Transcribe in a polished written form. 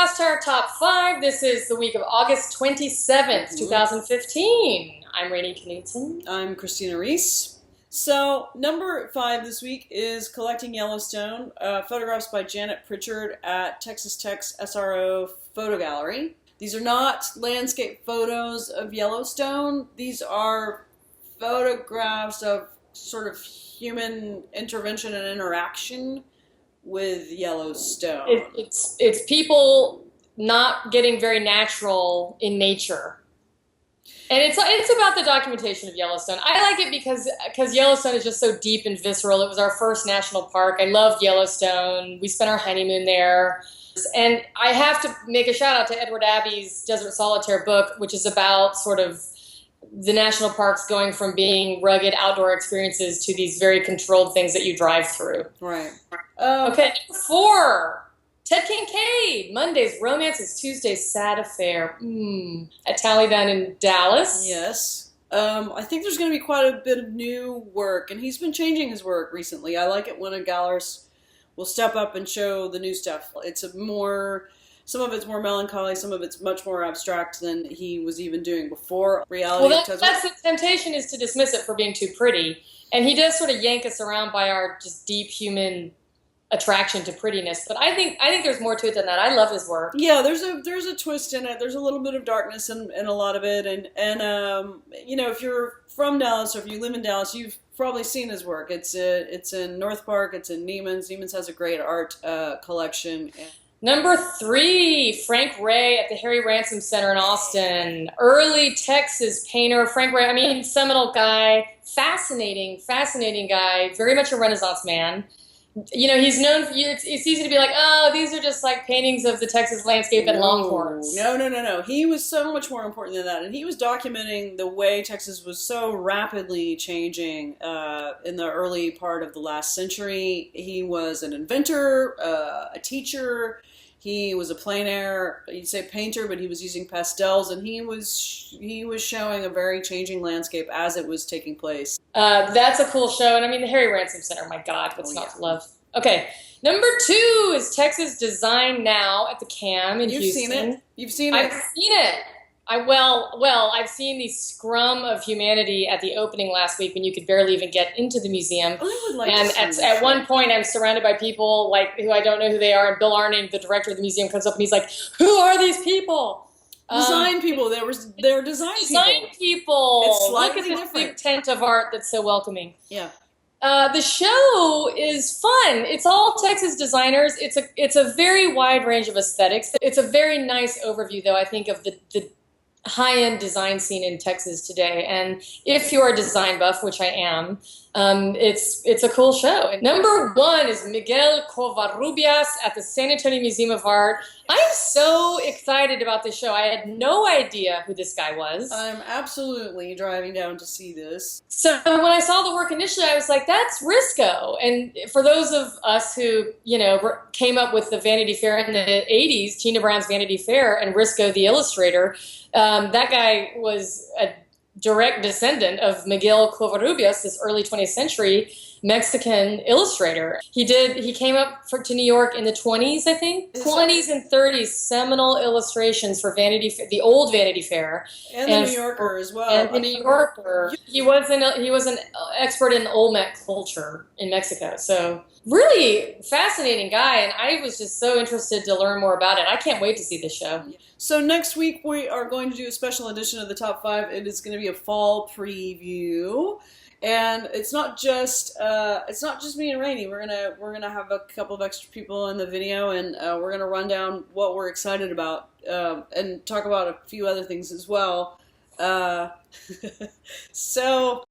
Glasstire Top 5. This is the week of August 27th, 2015. I'm Rainey Knudsen. I'm Christina Reese. So, number 5 this week is Collecting Yellowstone, photographs by Janet Pritchard at Texas Tech's SRO Photo Gallery. These are not landscape photos of Yellowstone. These are photographs of sort of human intervention and interaction with Yellowstone. It's people not getting very natural in nature. And it's about the documentation of Yellowstone. I like it because Yellowstone is just so deep and visceral. It was our first national park. I loved Yellowstone. We spent our honeymoon there. And I have to make a shout out to Edward Abbey's Desert Solitaire book, which is about sort of the national parks going from being rugged outdoor experiences to these very controlled things that you drive through. Right. Okay, number 4. Ted Kincaid, Mondays Romances, Tuesdays Sad Affair. At Taliban in Dallas. Yes. I think there's going to be quite a bit of new work, and he's been changing his work recently. I like it when a gallerist will step up and show the new stuff. Some of it's more melancholy, some of it's much more abstract than he was even doing before. Well, that's the temptation, is to dismiss it for being too pretty. And he does sort of yank us around by our just deep human attraction to prettiness. But I think there's more to it than that. I love his work. Yeah, there's a twist in it. There's a little bit of darkness in a lot of it. And you know, if you're from Dallas or if you live in Dallas, you've probably seen his work. It's in North Park. It's in Neiman's. Neiman's has a great art collection. Number 3, Frank Ray at the Harry Ransom Center in Austin. Early Texas painter. Frank Ray, seminal guy. Fascinating guy. Very much a Renaissance man. You know, he's known for, it's easy to be like, oh, these are just like paintings of the Texas landscape and longhorns. No. He was so much more important than that. And he was documenting the way Texas was so rapidly changing in the early part of the last century. He was an inventor, a teacher. He was a plein air, you'd say painter, but he was using pastels, and he was showing a very changing landscape as it was taking place. That's a cool show, and the Harry Ransom Center, my God, what's not to love? Okay, number 2 is Texas Design Now at the CAM in Houston. You've seen it? I've seen it. I've seen the scrum of humanity at the opening last week when you could barely even get into the museum. I would like and to see at one point, I'm surrounded by people who I don't know who they are. And Bill Arning, the director of the museum, comes up and he's like, "Who are these people?" Design people. They're design people. It's slightly Look at this different. big tent of art that's so welcoming. Yeah. The show is fun. It's all Texas designers. It's a very wide range of aesthetics. It's a very nice overview, though, I think, of the high-end design scene in Texas today. And if you're a design buff, which I am, it's a cool show. Number 1 is Miguel Covarrubias at the San Antonio Museum of Art. I'm so excited about this show. I had no idea who this guy was. I'm absolutely driving down to see this. So when I saw the work initially, I was like, that's Risco. And for those of us who, came up with the Vanity Fair in the 80s, Tina Brown's Vanity Fair, and Risco, the illustrator, that guy was a direct descendant of Miguel Covarrubias, this early 20th century Mexican illustrator. He came up to New York in the 20s, I think. 20s and 30s, seminal illustrations for Vanity Fair, the old Vanity Fair. And the New Yorker as well. And the New Yorker. He was an expert in Olmec culture in Mexico. So really fascinating guy, and I was just so interested to learn more about it. I can't wait to see this show. So next week we are going to do a special edition of the Top 5. It is going to be a fall preview. And it's not just me and Rainey. We're gonna have a couple of extra people in the video, and we're gonna run down what we're excited about and talk about a few other things as well. So